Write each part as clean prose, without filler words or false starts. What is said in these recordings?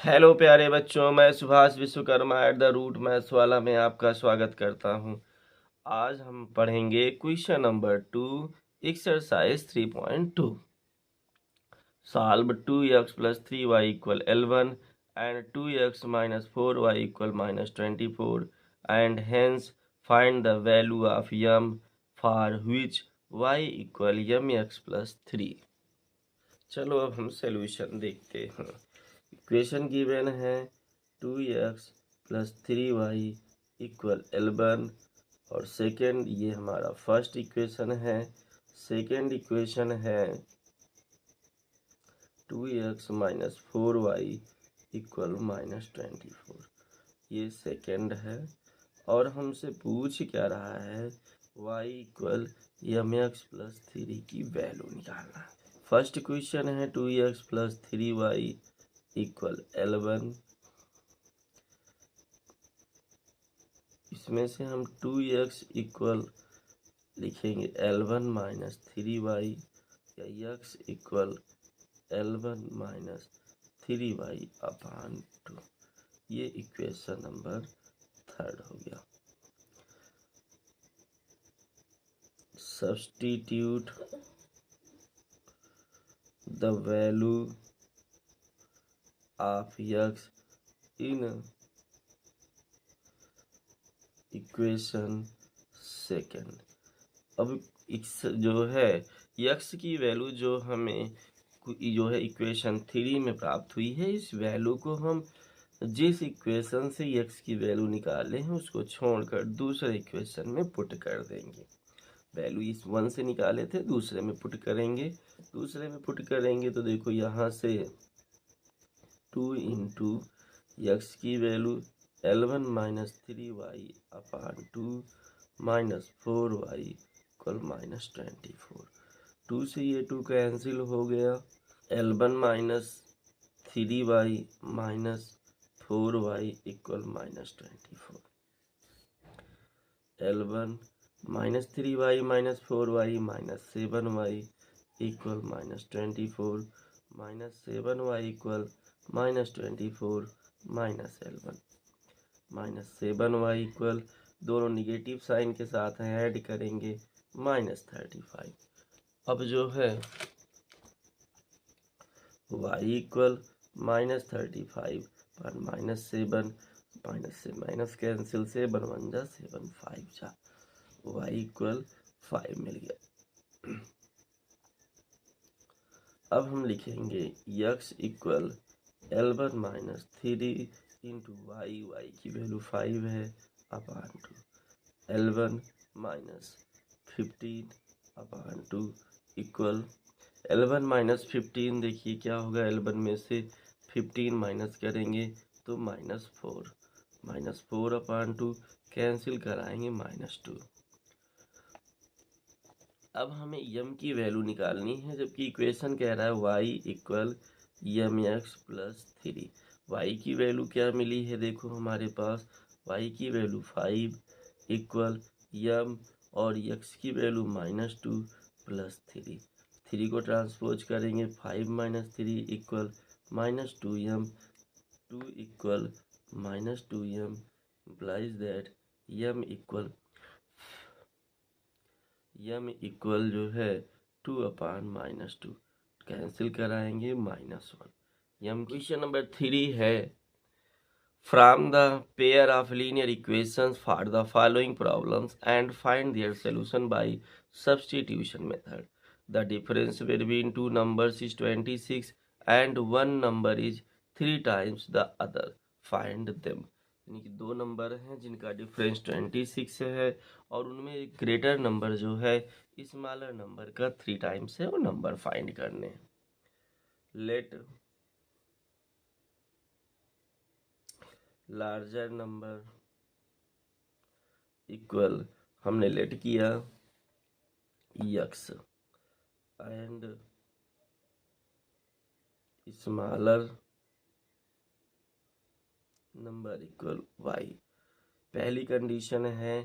Hello प्यारे बच्चों, मैं Subhash Vishwakarma at the root maths वाला में आपका स्वागत करता हूं। आज हम पढ़ेंगे question number 2, exercise 3.2। Solve 2x + 3y = L1 and 2x - 4y = -24 and hence find the value of m for which y = mx + 3। चलो अब हम सॉल्यूशन देखते हैं। इक्वेशन गिवन है 2x + 3y = L1 और सेकेंड ये हमारा फर्स्ट इक्वेशन है। सेकेंड इक्वेशन है 2x - 4y = -24, ये सेकेंड है। और हमसे पूछ क्या रहा है, y = mx + 3 की वैल्यू निकालना। फर्स्ट क्वेश्चन है 2x + 3y = L1। इसमें से हम 2x इक्वल लिखेंगे L1 - 3y या x इक्वल L1 - 3y/2। ये इक्वेशन नंबर थर्ड हो गया। Substitute the value of x in equation second. अब x जो है x की वैल्यू जो हमें जो है इक्वेशन 3 में प्राप्त हुई है, इस वैल्यू को हम जिस इक्वेशन से x की वैल्यू निकाले हैं उसको छोड़कर दूसरे इक्वेशन में पुट कर देंगे। वैल्यू इस 1 से निकाले थे, दूसरे में पुट करेंगे। दूसरे में पुट करेंगे तो देखो यहाँ से 2 × x की वैल्यू L1 - 3y/2 -4y = -24। 2 से ये 2 कैंसिल हो गया। L1 - 3y - 4y = -24। L1 - 3y - 4y - 7y = -24 -7y = -24 L1 -7y = दोनों निगेटिव साइन के साथ ऐड करेंगे -35। अब जो है y = -35 पर -7 से माइनस कैंसिल, 7 1 जा 7 5 जा, y = 5 मिल गया। अब हम लिखेंगे x = L1 - 3 × y की वैल्यू 5 है /2 L1 - 15/2 = L1 - 15। देखिए क्या होगा, L1 में से 15 माइनस करेंगे तो -4 -4/2 कैंसिल कराएंगे -2। अब हमें m की वैल्यू निकालनी है, जबकि इक्वेशन कह रहा है y = mx + 3। y की वैल्यू क्या मिली है, देखो हमारे पास y की वैल्यू 5 = m और x की वैल्यू -2 + 3। 3 को ट्रांसपोज करेंगे 5 - 3 = -2m, 2 = -2m implies that m equal जो है 2/-2 कैंसिल कराएंगे -1। यम क्वेश्चन नंबर 3 है, from the pair of linear equations for the following problems and find their solution bye substitution method. The difference between two numbers is 26 and one number is 3 times the other, find them. यानी कि दो number हैं जिनका difference 26 है और उनमें एक greater number जो है स्मॉलर नंबर का 3 times है, वो नंबर फाइंड करने हैं। लेट लार्जर नंबर इक्वल, हमने लेट किया x and smaller number equal y। पहली कंडीशन है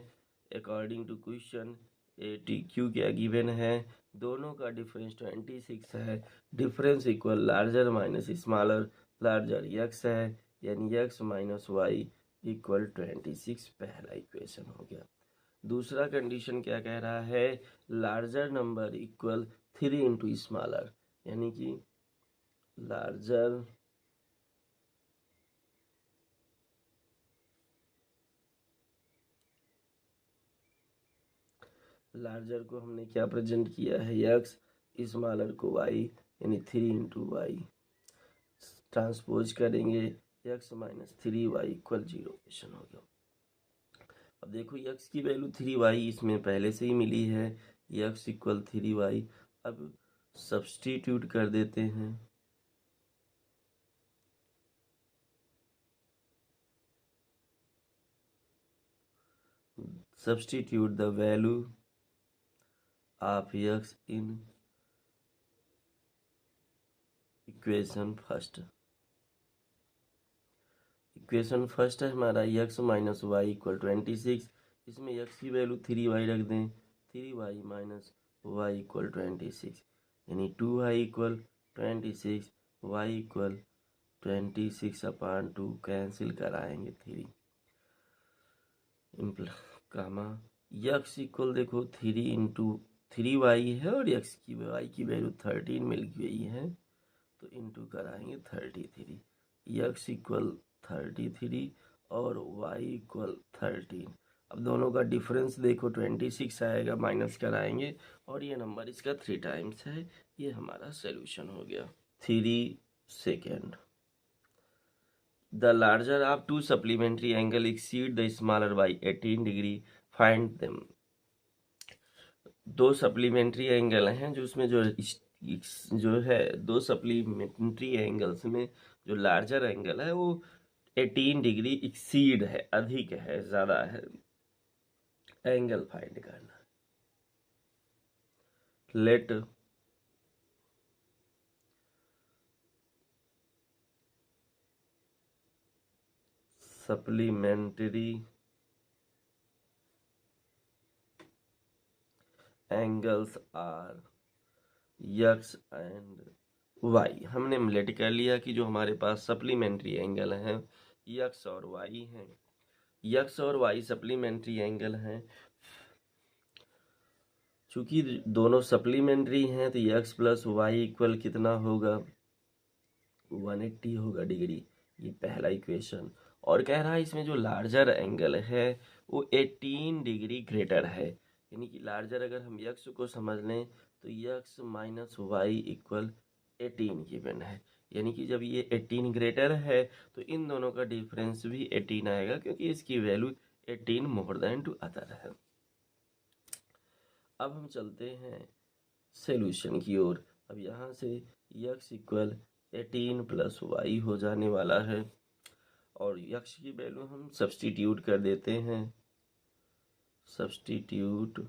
अकॉर्डिंग टू क्वेश्चन ATQ क्या गिवन है, दोनों का डिफरेंस 26 है। Difference equal larger minus smaller, larger x है, यानी यक्स माइनस वाई इक्वल 26, पहला इक्वेशन हो गया। दूसरा कंडीशन क्या कह रहा है, larger number equal 3 into smaller, यानी कि लार्जर लार्जर को हमने क्या प्रेजेंट किया है, यक्स, स्मॉलर को वाई, यानी 3 इंटू वाई, ट्रांसपोज करेंगे x minus 3y equal 0, question हो गया। अब देखो यक्स की वैल्यू 3y इसमें पहले से ही मिली है, यक्स इक्वल 3y, अब सब्स्टिट्यूट कर देते हैं, substitute the value of x in equation first. Equation first है हमारा यक्स माइनस वाई इक्वल 26, इसमें यक्स की वैल्यू 3y रख दें, 3y माइनस वाई इक्वल 26, यानी 2y equal 26, Y equal 26/2, cancel कराएंगे 3 कामा यक्स इक्वल देखो 3 इंटू 3y है और यक्स की वाई की वैल्यू 13 मिल गई है, तो इंटू कराएंगे 33, यक्स इक्वल 33 और वाई इक्वल 13। अब दोनों का डिफरेंस देखो 26 आएगा, माइनस कराएंगे और ये नंबर इसका 3 टाइम्स है, ये हमारा सोल्यूशन हो गया। 3 second, the larger of to supplementary angle exceed the smaller by 18 degree, find them. दो सप्लीमेंट्री एंगल हैं जो उसमें जो है दो सप्लीमेंट्री एंगल्स में जो लार्जर एंगल है वो 18 डिग्री एक्सीड है, अधिक है, ज़्यादा है, एंगल फाइंड करना। Let supplementary angles are x and y. हमने लेट कर लिया कि जो हमारे पास सप्लीमेंट्री एंगल हैं यक्स और वाई हैं, यक्स और वाई सप्लीमेंट्री एंगल हैं, चूंकि दोनों सप्लीमेंट्री हैं तो यक्स प्लस वाई इक्वल कितना होगा, 180 होगा डिग्री, ये पहला इक्वेशन। और कह रहा है इसमें जो लार्जर एंगल है वो 18 डिग्री ग्रेटर है, यानी कि लार्जर अगर हम यक्स को समझ लें तो x minus y equal 18 given है, यानी कि जब ये 18 ग्रेटर है तो इन दोनों का डिफरेंस भी 18 आएगा, क्योंकि इसकी value 18 more than to other है। अब हम चलते हैं सॉल्यूशन की ओर। अब यहाँ से यक्स इक्वल 18 प्लस वाई हो जाने वाला है और यक्स की वैल्यू हम सब्स्टिट्यूट कर देते हैं, substitute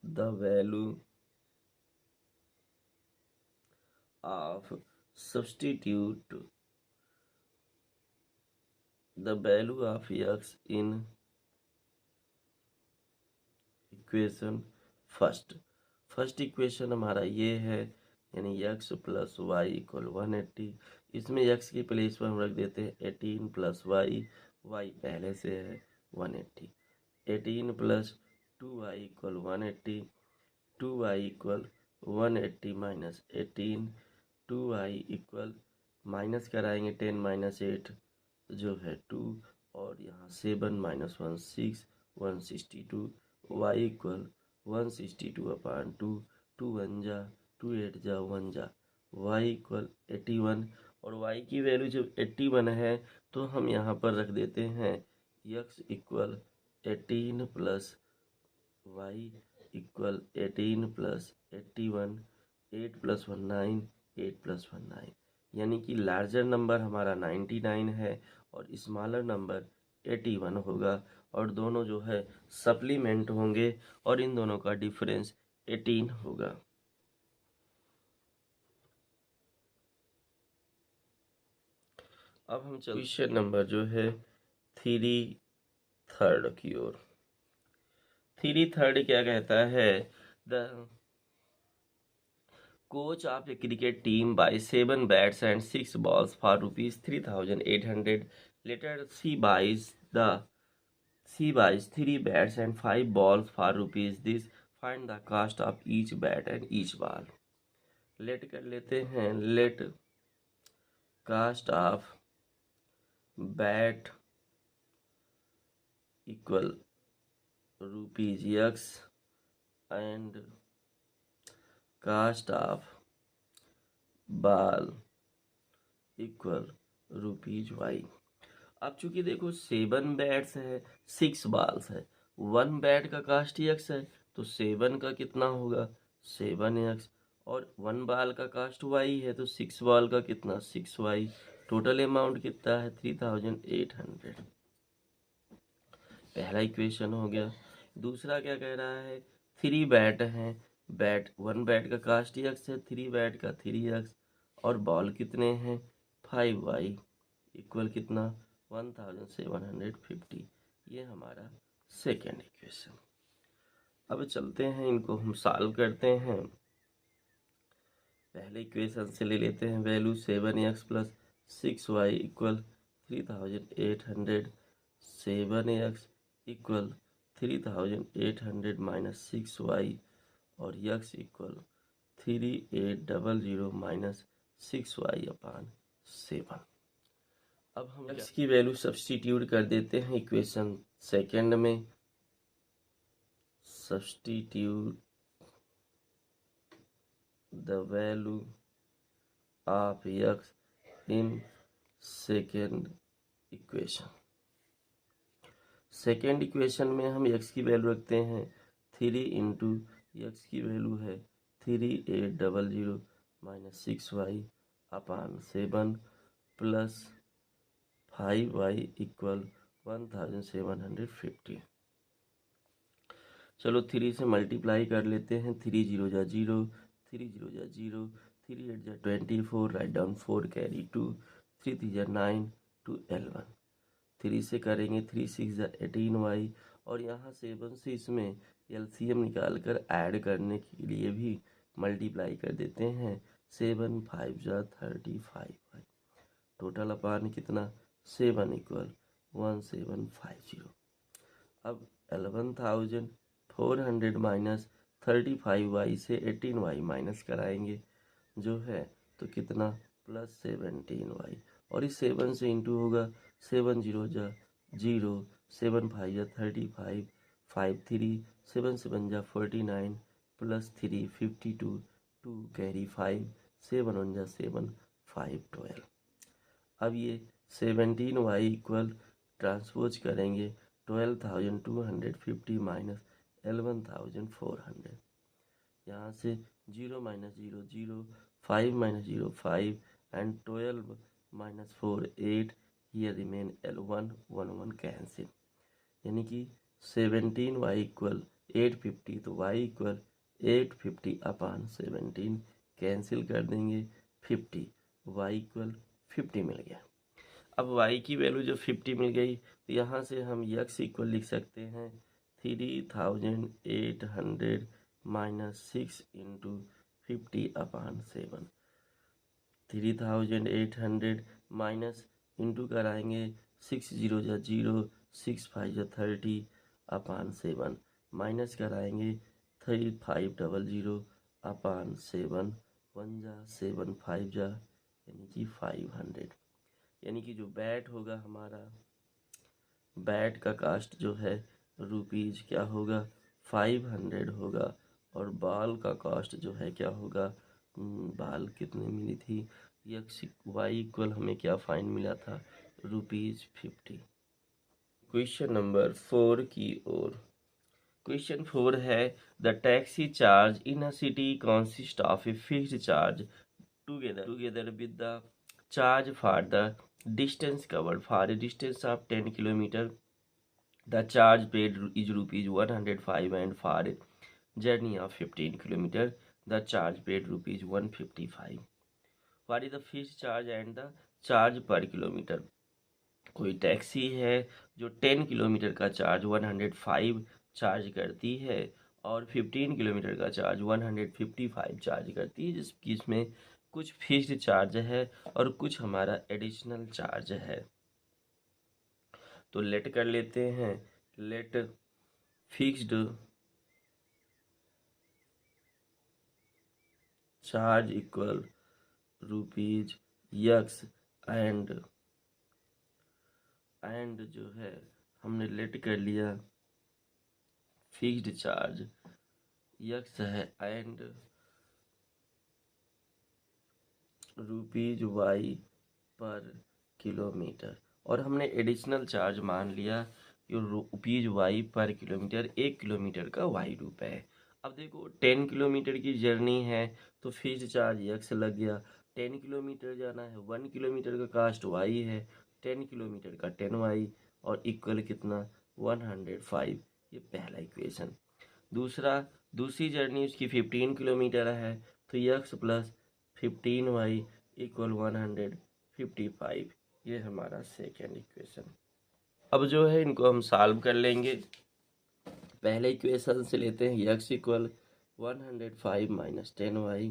the value of substitute the value of x in equation first equation हमारा ये है, यानी यक्स प्लस वाई इक्वल 180, इसमें यक्स की प्लेस पर हम रख देते हैं 18 प्लस वाई, वाई पहले से है 180, 18 plus 2y equal 180, 2y equal 180 minus 18, 2y equal minus कराएंगे 10 माइनस 8 जो है 2, और यहाँ 7 माइनस 1 6, 162, वाई इक्वल 162/2, 2 1 जा 2 8 जा 1 जा, वाई इक्वल 81, और वाई की वैल्यू जब 81 है तो हम यहाँ पर रख देते हैं x equal 18 plus y equal 18 plus 81, 8 plus 1 9, 8 plus 1 9, यानी कि लार्जर नंबर हमारा 99 है और स्मॉलर नंबर 81 होगा, और दोनों जो है सप्लीमेंट होंगे और इन दोनों का डिफरेंस 18 होगा। अब हम क्वेश्चन नंबर जो है 3 की ओर। 3 क्या कहता है, the Coach of a cricket team buys 7 bats and 6 balls for rupees 3,800. Later, she buys 3 bats and 5 balls for rupees this. Find the cost of each bat and each ball. Let कर लेते हैं. Let cost of bat equal rupees x and cost of ball equal rupees y. अब चूंकि देखो 7 bats है 6 बाल्स है, 1 bat का cast x है तो 7 का कितना होगा 7x, और 1 बाल का कास्ट वाई है तो 6 बाल का कितना 6y. टोटल अमाउंट कितना है 3,800. पहला इक्वेशन हो गया. दूसरा क्या कह रहा है 3 बैट हैं, 1 बैट का कास्ट एक्स है, 3 बैट का 3x, और बॉल कितने हैं 5y इक्वल कितना 1,750. ये हमारा सेकेंड इक्वेशन. अब चलते हैं इनको हम सॉल्व करते हैं. पहले इक्वेशन से ले लेते हैं value 7x plus 6y equal 3,800. 7x equal 3,800 minus 6y और x इक्वल 3,800 माइनस 6y अपान 7. अब हम x की वैल्यू सब्स्टिट्यूट कर देते हैं इक्वेशन सेकेंड में. Substitute the value of x in second equation. Second equation में हम x की वैल्यू रखते हैं 3 इंटू एक्स की वैल्यू है 3,800 माइनस 6y अपान 7 प्लस 5y इक्वल 1,750. चलो 3 से मल्टीप्लाई कर लेते हैं. 3 0 जा 0, 3 0 जा 0, 3 8 जा 24, राइट डाउन 4 कैरी 2, 3 3 जा 9, 2 11. 3 से करेंगे 3 6 जा 18y, और यहाँ 7 से इसमें एलसीएम निकाल कर ऐड करने के लिए भी मल्टीप्लाई कर देते हैं. 7 5 जा 35y. टोटल अपान कितना 7 इक्वल 1750. अब 11,400 माइनस 35y से 18y माइनस कराएंगे जो है तो कितना प्लस 17y, और इस 7 से इंटू होगा 7 0 जा 0, 7 5 जा 35, 5 3, 7 7 जा 49 प्लस 3 52, 2 कैरी 5, 7 1 जा 7, 5 12. अब ये 17y इक्वल ट्रांसपोज करेंगे 12,250 माइनस 11,400. यहाँ से 0 minus 0 0, 5 minus 0 5, and 12 minus 4 8. Here remain L1 1 1 cancel, यानी कि 17y इक्वल 850, तो y इक्वल 850 अपान 17 कैंसिल कर देंगे 50, y इक्वल 50 मिल गया. अब y की वैल्यू जो 50 मिल गई तो यहाँ से हम x इक्वल लिख सकते हैं 3,800 माइनस 6 इंटू 50 अपान 7. 3,800 माइनस इंटू कराएंगे 6 0 जा 0, 6 5 जा 30 अपान 7, माइनस कराएंगे 3,500 अपान 7, 1 जा 7 5 जा यानी कि 500. यानी कि जो बैट होगा हमारा, बैट का कास्ट जो है रुपीज क्या होगा 500 होगा, और बाल का कास्ट जो है क्या होगा, बाल कितने मिली थी एक्स वाई इक्वल हमें क्या फाइन मिला था ₹50. क्वेश्चन नंबर 4 की ओर. क्वेश्चन 4 है the taxi charge in a city consist of a fixed charge together with the charge for the distance covered. For a distance of 10 km, the charge paid is rupees 105, and for a journey of 15 km, the charge paid rupees 155. What is the fixed charge and the charge per kilometer? कोई taxi है जो 10 kilometre का charge 105 charge करती है, और 15 kilometre का charge 155 charge करती है, जिसमें कुछ फिक्स्ड चार्ज है और कुछ हमारा एडिशनल चार्ज है। तो लेट कर लेते हैं, let fixed charge equal rupees x and जो है हमने लेट कर लिया फिक्स्ड चार्ज यक्स है and rupees y per kilometre, और हमने एडिशनल चार्ज मान लिया कि rupees y per kilometre, 1 kilometre का वाई रुपये है। अब देखो 10 किलोमीटर की जर्नी है तो फिक्स्ड चार्ज यक्स लग गया, 10 किलोमीटर जाना है, 1 किलोमीटर का कास्ट वाई है, 10 किलोमीटर का 10 वाई और इक्वल कितना 105। ये पहला इक्वेशन। दूसरी जर्नी उसकी 15 किलोमीटर है तो यक्स प्लस 15y इक्वल 155। ये हमारा सेकेंड इक्वेशन। अब जो है इनको हम सॉल्व कर लेंगे। पहले इक्वेशन से लेते हैं यक्स इक्वल 105 माइनस 10y,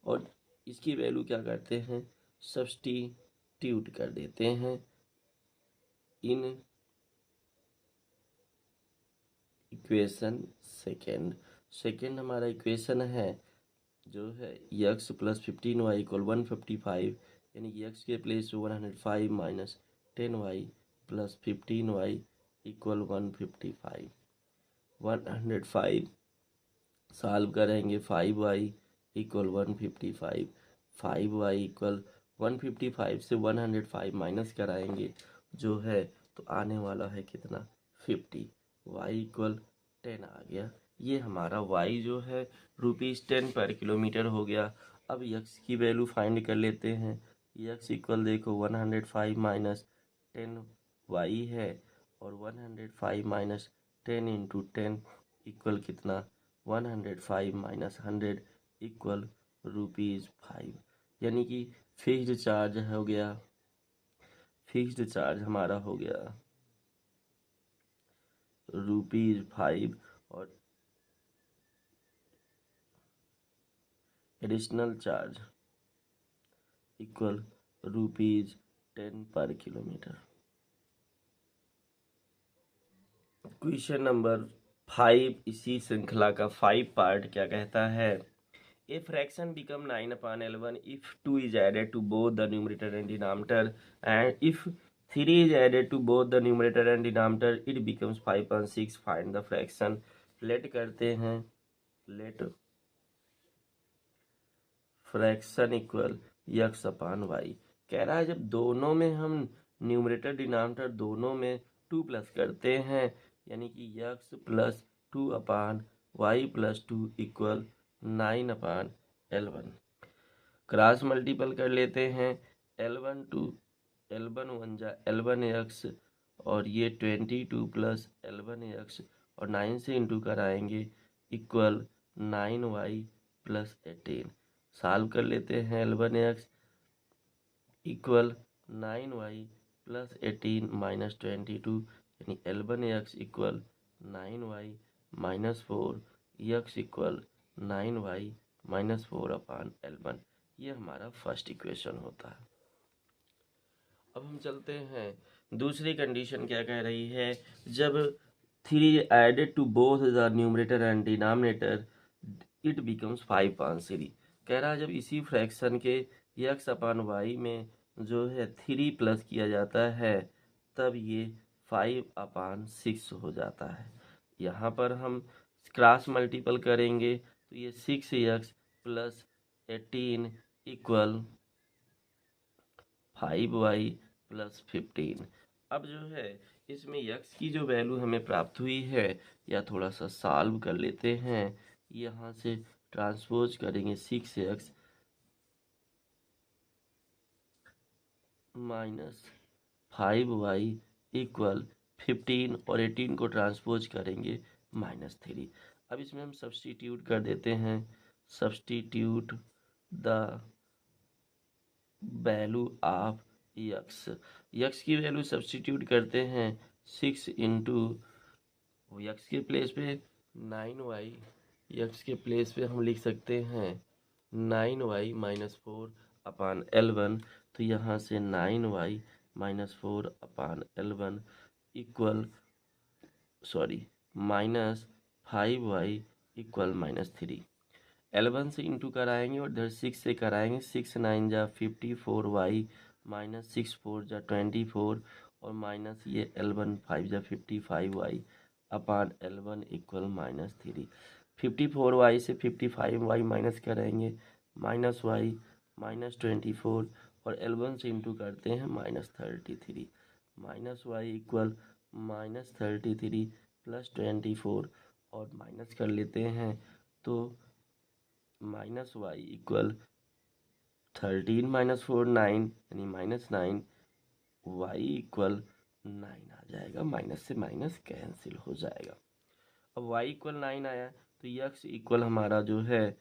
और इसकी वैल्यू क्या करते हैं, सब्स्टिट्यूट कर देते हैं इन इक्वेशन सेकेंड हमारा इक्वेशन है जो है यक्स प्लस 15y इक्वल 155, यानी कि यक्स के place 105 minus 10y plus 15y equal 155। 105 solve करेंगे, 5y इक्वल 155, 5y इक्वल 155 से 105 माइनस कराएंगे जो है तो आने वाला है कितना 50, y इक्वल 10 आ गया। ये हमारा y जो है ₹10 पर किलोमीटर हो गया। अब यक्स की वैल्यू फाइंड कर लेते हैं। यक्स इक्वल देखो 105 माइनस 10y है, और 105 माइनस 10 इंटू 10 इक्वल कितना 105 माइनस 100 इक्वल ₹5, यानी कि फिक्स्ड चार्ज हो गया, फिक्स्ड चार्ज हमारा हो गया ₹5 और एडिशनल चार्ज इक्वल ₹10 पर किलोमीटर। क्वेश्चन नंबर 5 इसी श्रृंखला का 5 पार्ट क्या कहता है, a fraction become 9/11 if 2 is added to both the numerator and denominator, and if 3 is added to both the numerator and denominator it becomes 5/6। find the fraction। Late करते हैं, late fraction equal x upon y. कह रहा है जब दोनों में हम numerator denominator दोनों में 2 प्लस करते हैं, यानी कि x plus 2 upon y plus 2 equal 9/L1। Cross multiple कर लेते हैं, L1 टू L1 1 जा L1 एक्स, और ये 22 प्लस L1 एक्स और 9 से इंटू कराएंगे इक्वल 9y प्लस 18। सॉल्व कर लेते हैं, L1 x equal 9y plus 18 minus 22, यानी L1 x equal 9y minus 4, x equal 9y minus 4 अपान L1। ये हमारा फर्स्ट इक्वेशन होता है। अब हम चलते हैं, दूसरी कंडीशन क्या कह रही है, जब 3 added to both the numerator and denominator it becomes 5/3। कह रहा है जब इसी फ्रैक्शन के यक्स अपान वाई में जो है 3 प्लस किया जाता है तब ये 5/6 हो जाता है। यहाँ पर हम क्रॉस मल्टीपल करेंगे तो ये 6x plus 18 equal 5y plus 15। अब जो है इसमें यक्स की जो वैल्यू हमें प्राप्त हुई है या थोड़ा सा सॉल्व कर लेते हैं, यहाँ से ट्रांसपोज करेंगे 6x माइनस 5y इक्वल 15 और 18 को ट्रांसपोज करेंगे -3। अब इसमें हम सब्स्टिट्यूट कर देते हैं, substitute the value of x की वैल्यू सब्स्टिट्यूट करते हैं 6 इंटू यक्स के प्लेस पे 9y एक्स के प्लेस पे हम लिख सकते हैं 9y माइनस 4 अपान L1। तो यहाँ से 9y माइनस 4 अपान L1 equal minus 5y equal -3। L1 से इंटू कराएंगे और इधर 6 से कराएंगे। 6 9 जा 54y माइनस 6 4 जा 24 और माइनस ये L1 5 जा 55y अपान L1 इक्वल -3। 54y से 55y माइनस करेंगे -y माइनस 24 और L1 से इंटू करते हैं -33 -y इक्वल -33 प्लस 24 और माइनस कर लेते हैं तो -y इक्वल 13 माइनस 4 9 यानी -9 y इक्वल 9 आ जाएगा। माइनस से माइनस कैंसिल हो जाएगा। अब y इक्वल 9 आया तो x इक्वल हमारा जो है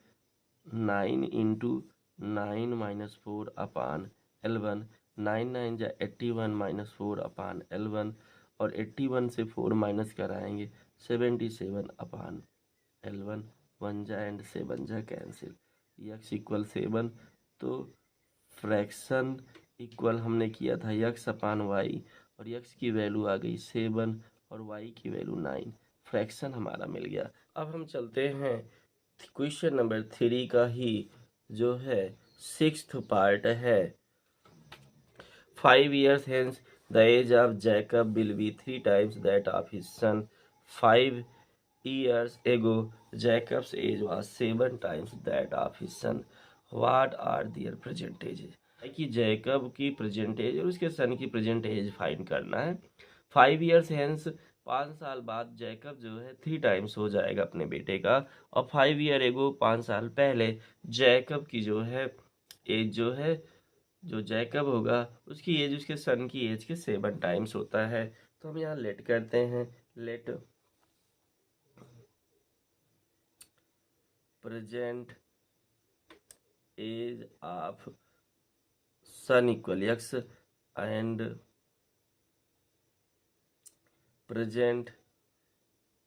9 इंटू 9 माइनस 4 अपान L1। 9 9 जा 81 माइनस 4 अपान L1 और 81 से 4 माइनस कराएंगे 77 अपान L1। 1 जा एंड 7 जा कैंसिल। x इक्वल 7 तो फ्रैक्शन इक्वल हमने किया था x अपान y और x की वैल्यू आ गई 7 और y की वैल्यू 9। फ्रैक्शन हमारा मिल गया। अब हम चलते हैं क्वेश्चन नंबर 3 का ही जो है 6th पार्ट है। 5 years hence the age of Jacob will be 3 times that of his son. 5 years ago Jacob's age was 7 times that of his son. What are their present ages? कि Jacob की present as और उसके सन की present as find करना है। 5 years hence 5 साल बाद Jacob जो है 3 टाइम्स हो जाएगा अपने बेटे का और 5 year एगो 5 साल पहले जैकब की जो है एज जो है जो जैकब होगा उसकी एज उसके सन की एज के 7 टाइम्स होता है। तो हम यहाँ लेट करते हैं। Let present age of son equal x and present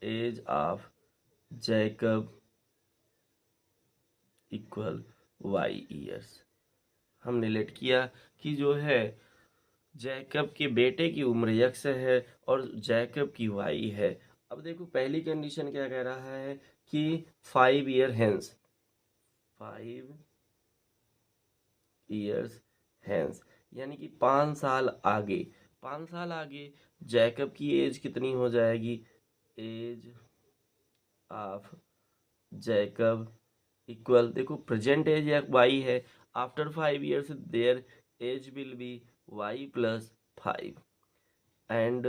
age of Jacob equal y years. हमने लेट किया कि जो है जैकब के बेटे की उम्र x है और जैकब की y है। अब देखो पहली कंडीशन क्या कह रहा है कि 5 year hence 5 years hence यानी कि 5 साल आगे 5 साल आगे जैकब की एज कितनी हो जाएगी। एज ऑफ जैकब इक्वल देखो प्रेजेंट एज y है। After 5 years their age will be y plus 5 and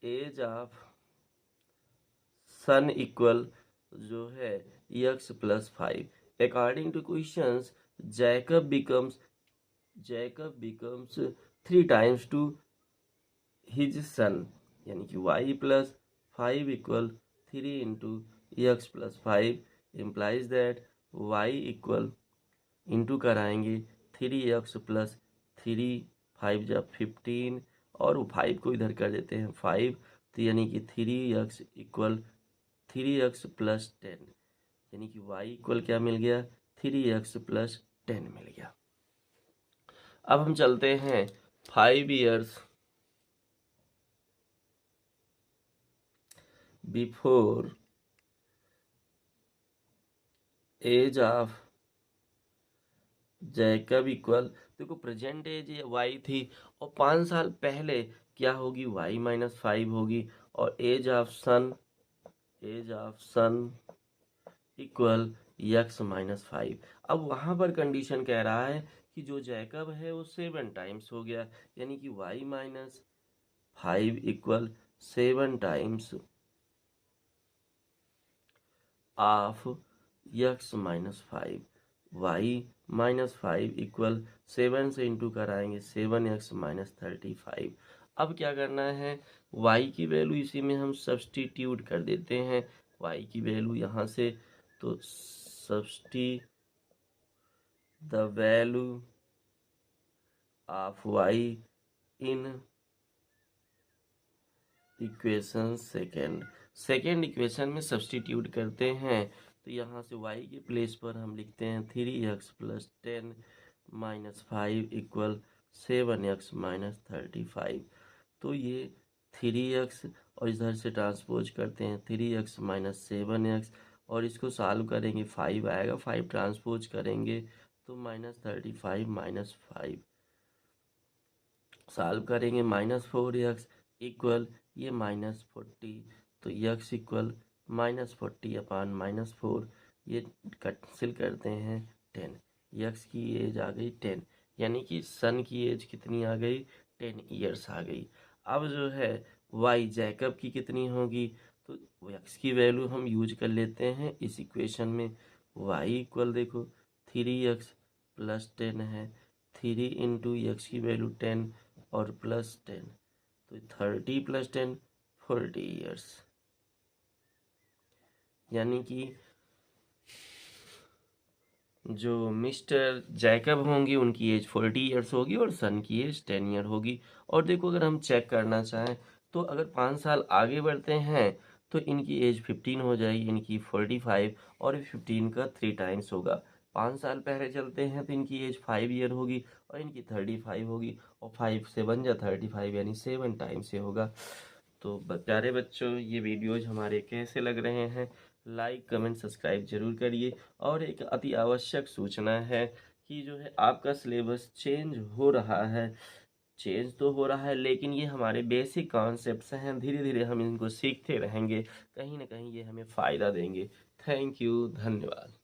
age of son equal जो है x plus 5। According to questions Jacob becomes 3 times to his son यानी कि y plus 5 equal 3 into x plus 5 implies that y equal into कराएंगे 3x plus 3 5 जा 15 और 5 को इधर कर देते हैं 5 तो यानी कि 3x इक्वल 3x प्लस 10 यानी कि y इक्वल क्या मिल गया 3x प्लस 10 मिल गया। अब हम चलते हैं 5 years before age of Jacob equal देखो प्रेजेंट एज y थी और 5 साल पहले क्या होगी y माइनस 5 होगी और age of son equal x minus 5। अब वहां पर कंडीशन कह रहा है कि जो जैकब है वो 7 टाइम्स हो गया यानी कि y minus 5 equal 7 times of x minus 5। y minus 5 equal 7 से इंटू कराएंगे 7x माइनस 35। अब क्या करना है y की वैल्यू इसी में हम सब्सटीट्यूट कर देते हैं। y की वैल्यू यहाँ से तो substitute the value of y in equation second. Second equation में सब्स्टिट्यूट करते हैं तो यहाँ से y के प्लेस पर हम लिखते हैं 3x plus 10 minus 5 equal 7x minus 35। तो ये 3x और इधर से ट्रांसपोज करते हैं 3x माइनस 7x और इसको सॉल्व करेंगे 5 आएगा, 5 ट्रांसपोज करेंगे तो माइनस 35 माइनस 5 सॉल्व करेंगे -4x इक्वल ये -40। तो x इक्वल -40 अपान -4 ये कैंसिल करते हैं 10। x की एज आ गई 10, यानी कि सन की एज कितनी आ गई 10 ईयर्स आ गई। अब जो है y जैकब की कितनी होगी तो x की वैल्यू हम यूज कर लेते हैं इस इक्वेशन में। y इक्वल देखो 3x प्लस 10 है, 3 इंटू एक्स की वैल्यू 10 और प्लस 10 तो 30 प्लस 10 40 ईयर्स, यानी कि जो मिस्टर जैकब होंगे उनकी एज 40 ईयर्स होगी और सन की एज 10 ईयर होगी। और देखो अगर हम चेक करना चाहें तो अगर 5 साल आगे बढ़ते हैं तो इनकी एज 15 हो जाएगी, इनकी 45 और 15 का 3 टाइम्स होगा। 5 साल पहले चलते हैं तो इनकी एज 5 ईयर होगी और इनकी 35 होगी और 5 से बन जा 35 यानी 7 टाइम्स से होगा। तो प्यारे बच्चों ये वीडियोज हमारे कैसे लग रहे हैं, लाइक कमेंट सब्सक्राइब जरूर करिए। और एक अति आवश्यक सूचना है कि जो है आपका सिलेबस चेंज हो रहा है, चेंज तो हो रहा है लेकिन ये हमारे बेसिक कॉन्सेप्ट्स हैं, धीरे धीरे हम इनको सीखते रहेंगे, कहीं ना कहीं ये हमें फ़ायदा देंगे। थैंक यू, धन्यवाद।